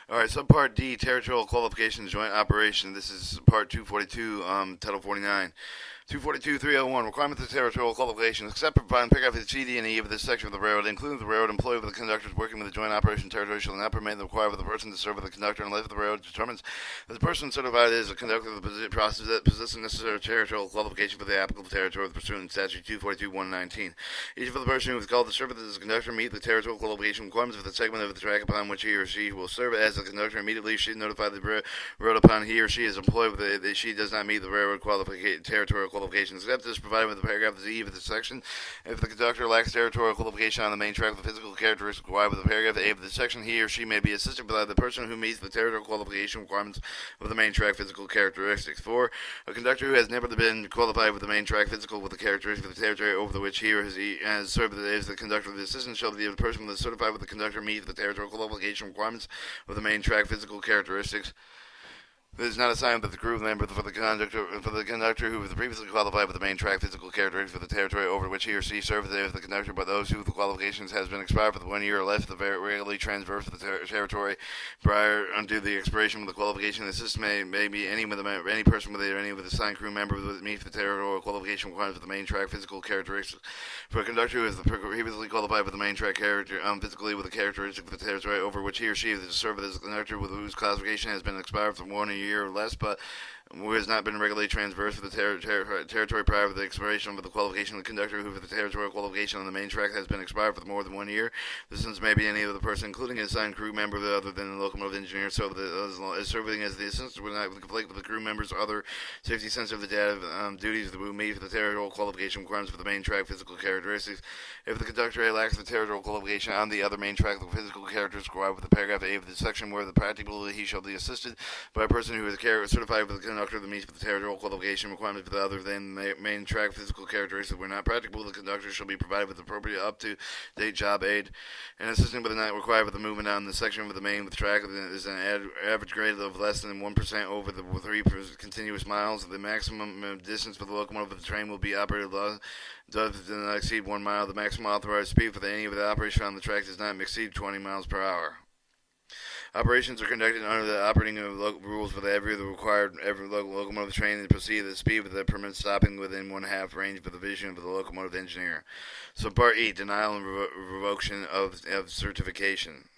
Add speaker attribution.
Speaker 1: All right, subpart D, territorial qualifications, joint operation. This is part 242, title 49. 242.301, requirements of territorial qualifications, except for providing paragraph C, D, and E of this section of the railroad, including the railroad employee with the conductors working with the joint operation territory shall not permit the require of the person to serve with the conductor unless the railroad determines that the person certified is a conductor of the process that possesses necessary territorial qualification for the applicable territory pursuant to statute 242.119. Each of the person who is called to serve as a conductor meet the territorial qualification requirements of the segment of the track upon which he or she will serve as a conductor. Immediately she notify the railroad upon he or she is employed with that she does not meet the railroad territorial qualifications, except as provided with the paragraph Z of the section. If the conductor lacks territorial qualification on the main track, the physical characteristics required with the paragraph A of the section, he or she may be assisted by the person who meets the territorial qualification requirements of the main track physical characteristics. 4. A conductor who has never been qualified with the main track physical with the characteristics of the territory over which he or he has served as the conductor of the assistant shall be the person who is certified with the conductor meets the territorial qualification requirements of the main track physical characteristics. It is not assigned that the crew member for the conductor who was previously qualified with the main track physical characteristics for the territory over which he or she served as the conductor, but those who the qualifications has been expired for the 1 year or less, the regularly transverse to the territory prior unto the expiration of the qualification. The assistant may be any person with any of the assigned crew member with meets the territorial qualification requirements for the main track physical characteristics. For a conductor who is previously qualified with the main track physically with the characteristic of the territory over which he or she is served as a conductor with whose classification has been expired for 1 year or less, but who has not been regularly transversed to the territory prior to the expiration of the qualification of the conductor who for the territorial qualification on the main track has been expired for more than 1 year. The instance may be any other person, including an assigned crew member other than the locomotive engineer, so that as serving as the assistant would not conflict with the crew members or other safety sensitive data duties that would meet for the territorial qualification requirements for the main track physical characteristics. If the conductor lacks the territorial qualification on the other main track, the physical characteristics required with the paragraph A of the section where the practicability he shall be assisted by a person who is certified with the conductor that meets with the territorial qualification requirements for the other than main track physical characteristics were not practicable. The conductor shall be provided with appropriate up-to-date job aid. An assistant but not required with the movement on the section of the main with track is an average grade of less than 1% over the 3 continuous miles. The maximum distance for the locomotive of the train will be operated does not exceed 1 mile. The maximum authorized speed for any of the operation on the track does not exceed 20 miles per hour. Operations are conducted under the operating rules for every locomotive train to proceed at the speed that permits stopping within 1/2 range of the vision of the locomotive engineer. So Part E, denial and revocation of certification.